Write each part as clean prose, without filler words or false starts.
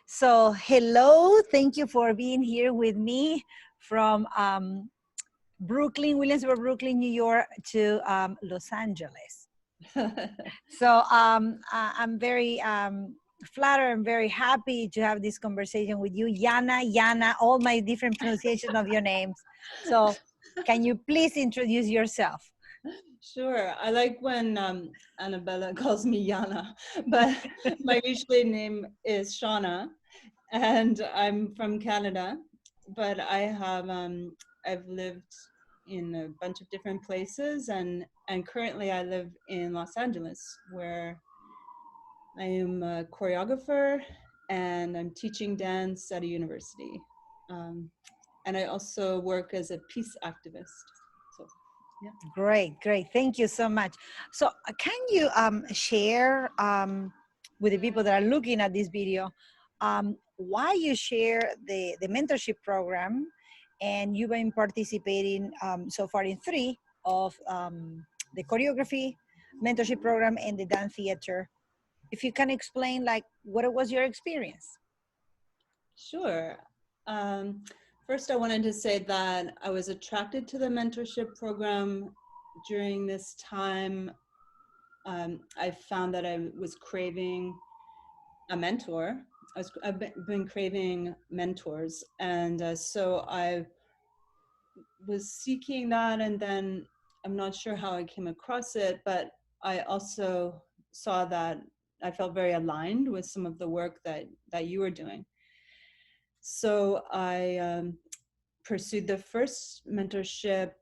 So, hello, thank you for being here with me from Brooklyn, Williamsburg, Brooklyn, New York to Los Angeles. So I'm very flattered and very happy to have this conversation with you. Yana, all my different pronunciation of your names. So can you please introduce yourself? Sure. I like when Anabella calls me Yana, but my usually name is Seonagh, and I'm from Canada. But I've lived in a bunch of different places, and currently I live in Los Angeles, where I am a choreographer and I'm teaching dance at a university. Um, and I also work as a peace activist. So, yeah. Great. Thank you so much. So can you share with the people that are looking at this video why you share the mentorship program, and you've been participating so far in three of the choreography mentorship program and the dance theater. If you can explain like what was your experience. Sure. First, I wanted to say that I was attracted to the mentorship program during this time. I found that I was craving a mentor. I've been craving mentors, and so I was seeking that, and then I'm not sure how I came across it, but I also saw that I felt very aligned with some of the work that you were doing. So I pursued the first mentorship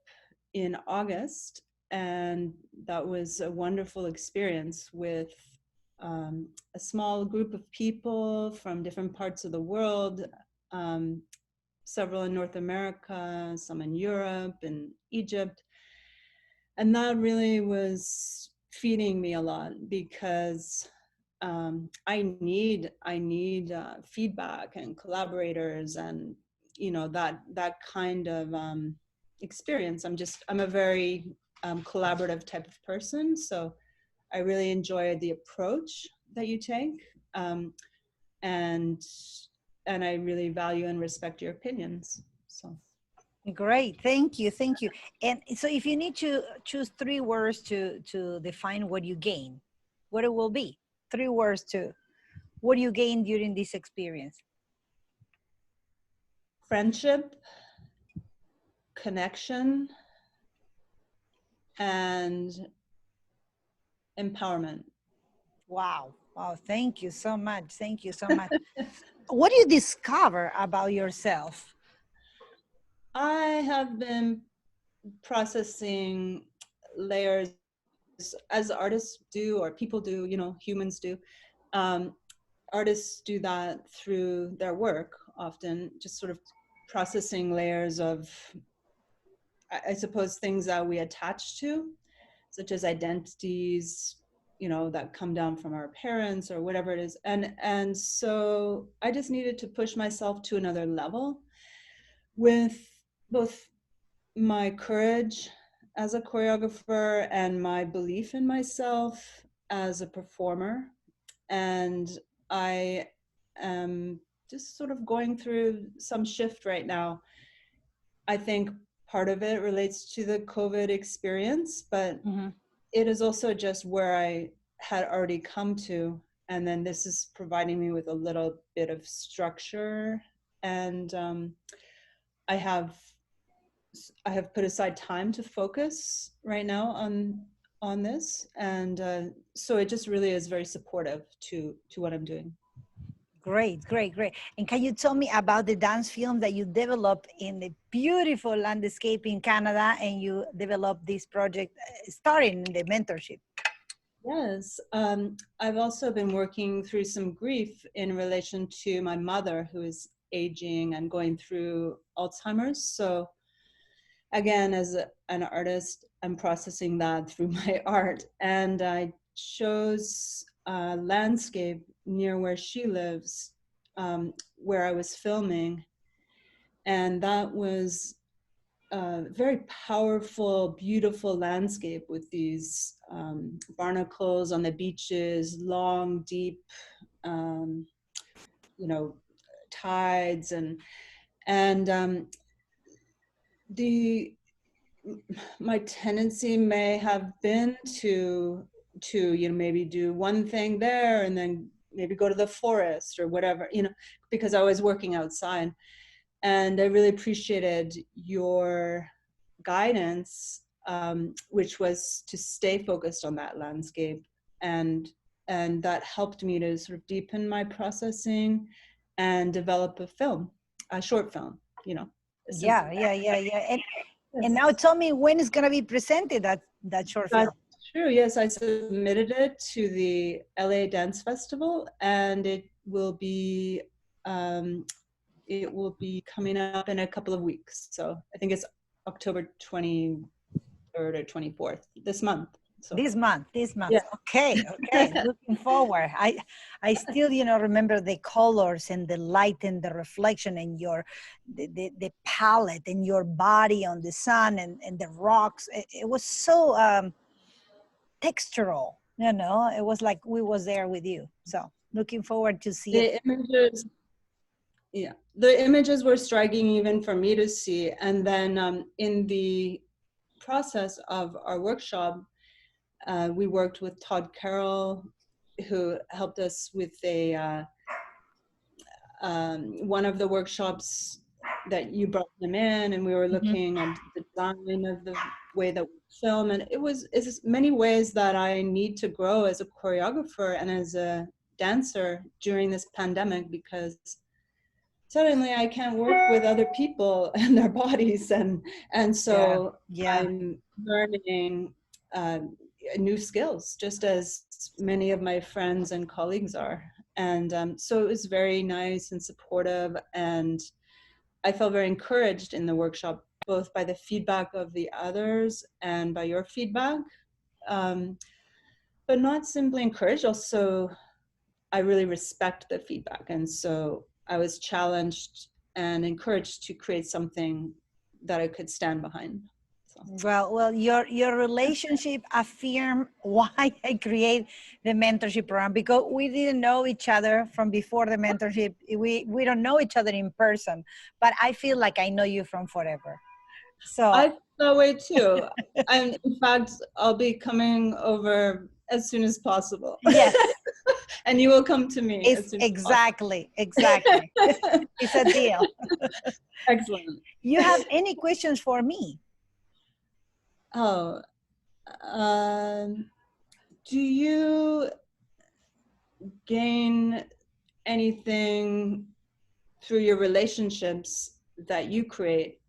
in August, and that was a wonderful experience with a small group of people from different parts of the world, um, several in North America, some in Europe and Egypt. And that really was feeding me a lot, because I need feedback and collaborators, and that kind of experience. I'm a very collaborative type of person, so I really enjoy the approach that you take, and I really value and respect your opinions. So. Great, thank you. And so if you need to choose three words to define what you gain, what it will be? Three words to what you gained during this experience. Friendship, connection, and empowerment. Wow, thank you so much. What do you discover about yourself? I have been processing layers as artists do, or people do, humans do. Um, Artists do that through their work, often just sort of processing layers of, I suppose, things that we attach to, such as identities, that come down from our parents or whatever it is. And so I just needed to push myself to another level with both my courage as a choreographer and my belief in myself as a performer. And I am just sort of going through some shift right now. I think part of it relates to the COVID experience, but it is also just where I had already come to. And then this is providing me with a little bit of structure. And I have put aside time to focus right now on this, and so it just really is very supportive to what I'm doing. Great. And can you tell me about the dance film that you developed in the beautiful landscape in Canada, and you developed this project starting the mentorship? Yes, I've also been working through some grief in relation to my mother, who is aging and going through Alzheimer's. So again, as an artist, I'm processing that through my art. And I chose a landscape near where she lives, where I was filming. And that was a very powerful, beautiful landscape with these barnacles on the beaches, long, deep you know, tides and the my tendency may have been to you know, maybe do one thing there and then maybe go to the forest or whatever, you know, because I was working outside. And I really appreciated your guidance, which was to stay focused on that landscape, and and that helped me to sort of deepen my processing and develop a film, a short film, you know, a simple. Yeah. And Yes. now tell me when it's gonna be presented, that short film. That's true. Yes, I submitted it to the LA Dance Festival, and um, it will be coming up in a couple of weeks. So I think it's October 23rd or 24th this month. So This month. yeah, Okay. Looking forward. I still, remember the colors and the light and the reflection and the palette and your body on the sun and the rocks. It was so textural, It was like we was there with you. So looking forward to see it. the images. Yeah, the images were striking even for me to see. And then in the process of our workshop, we worked with Todd Carroll, who helped us with one of the workshops that you brought them in, and we were Mhm. looking at the design of the way that we film. And it's many ways that I need to grow as a choreographer and as a dancer during this pandemic, because suddenly I can't work with other people and their bodies, and Yeah. so Yeah. I'm learning uh, new skills, just as many of my friends and colleagues are. And so it was very nice and supportive, and I felt very encouraged in the workshop, both by the feedback of the others and by your feedback. Um, but not simply encouraged, also I really respect the feedback. And so I was challenged and encouraged to create something that I could stand behind. So. Well, your relationship affirm why I create the mentorship program, because we didn't know each other from before the mentorship. We don't know each other in person, but I feel like I know you from forever. So I feel that way too. And in fact, I'll be coming over as soon as possible. yes, And you will come to me it's as soon as exactly. possible. It's a deal. Excellent. You have any questions for me? Oh, do you gain anything through your relationships that you create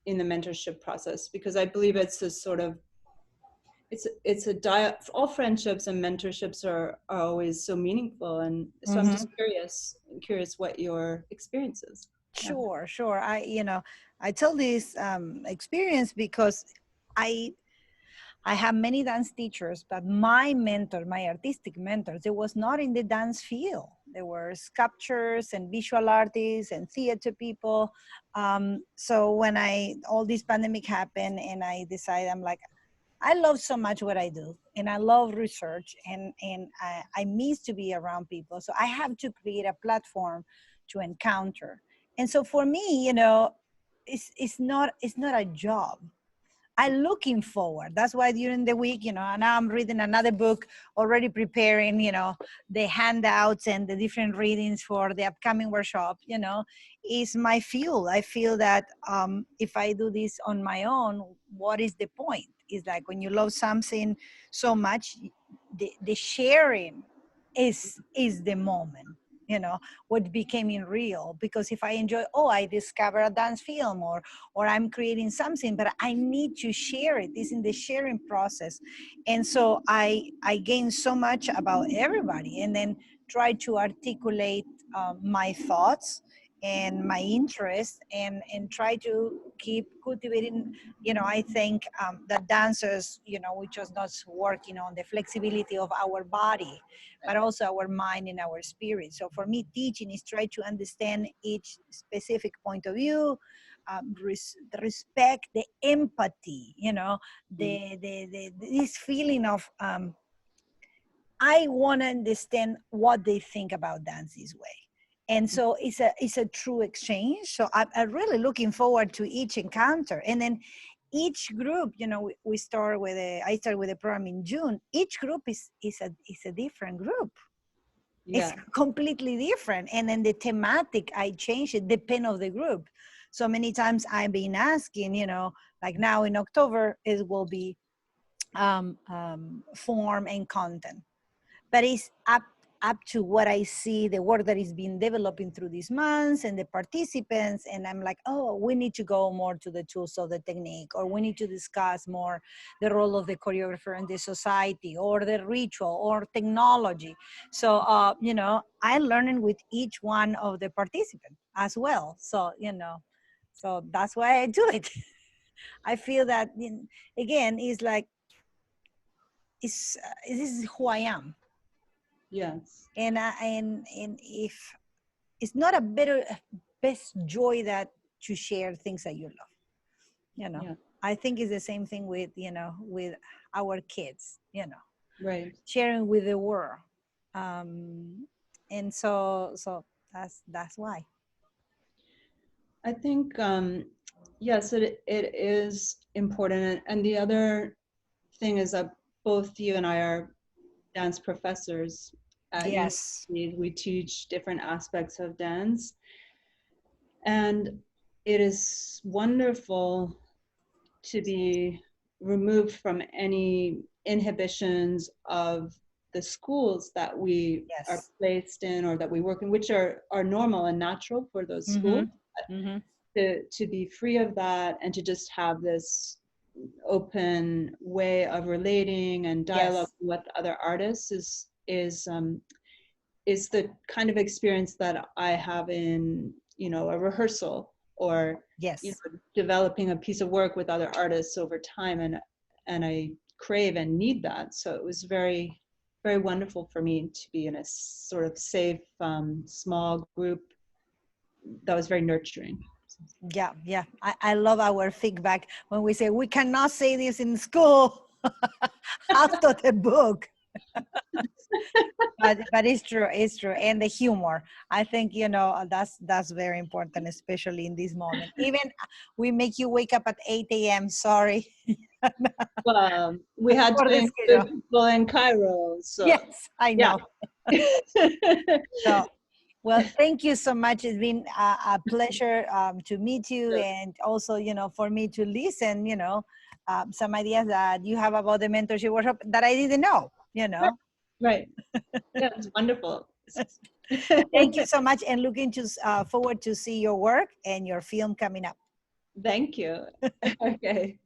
in the mentorship process? Because I believe it's a sort of it's a all friendships and mentorships are always so meaningful, and so I'm just Mhm. curious what your experience is. Yeah. Sure. I tell this experience because I I have many dance teachers, but my mentor, my artistic mentors, they was not in the dance field. They were sculptors and visual artists and theater people. So when all this pandemic happened and I decided, I'm like, I love so much what I do, and I love research, and I miss to be around people. So I have to create a platform to encounter. And so for me, it's not a job. I'm looking forward. That's why during the week, and now I'm reading another book, already preparing, the handouts and the different readings for the upcoming workshop, is my fuel. I feel that if I do this on my own, what is the point? It's like when you love something so much, the sharing is the moment, what became real. Because if I enjoy, I discover a dance film, or I'm creating something, but I need to share it. It's in the sharing process. And so I gain so much about everybody, and then try to articulate my thoughts and my interest, and try to keep cultivating. I think that dancers, we just not working on the flexibility of our body, but also our mind and our spirit. So for me, teaching is try to understand each specific point of view, the respect, the empathy, this feeling of I want to understand what they think about dance this way. And so it's a true exchange. So I'm really looking forward to each encounter. And then each group, you know, I start with a program in June. Each group is a different group. It's Yeah. completely different. And then the thematic, I change it depend of the group. So many times I've been asking, you know, like now in October, it will be form and content. But it's up to what I see, the work that is being developing through these months and the participants. And I'm like, oh, we need to go more to the tools of the technique, or we need to discuss more the role of the choreographer in the society, or the ritual, or technology. So, you know, I learning with each one of the participants as well. So, you know, so that's why I do it. I feel that, again, it's like, this is who I am. Yes. And if it's not a better best joy that to share things that you love, you know. Yeah. I think it's the same thing with, you know, with our kids, you know, Right. sharing with the world. And so that's why. I think, yes, it is important. And the other thing is that both you and I are dance professors at Yes. university. We teach different aspects of dance. And it is wonderful to be removed from any inhibitions of the schools that we are Yes. placed in or that we work in, which are normal and natural for those schools. Mm-hmm. Mm-hmm. To be free of that and to just have this open way of relating and dialogue Yes. with other artists is the kind of experience that I have in, you know, a rehearsal, or, you Yes. know, developing a piece of work with other artists over time, and I crave and need that. So it was very, very wonderful for me to be in a sort of safe, small group that was very nurturing. Yeah, yeah. I love our feedback when we say we cannot say this in school after the book. But it's true, it's true. And the humor, I think, you know, that's very important, especially in this moment. Even we make you wake up at 8 a.m. Sorry. We had For to the include schedule. people in Cairo, so Yes, I yeah. know. So, well, thank you so much. It's been a pleasure to meet you, and also, you know, for me to listen, you know, some ideas that you have about the mentorship workshop that I didn't know, you know. Right. Yeah, it's wonderful. Thank you so much, and looking to forward to see your work and your film coming up. Thank you. Okay.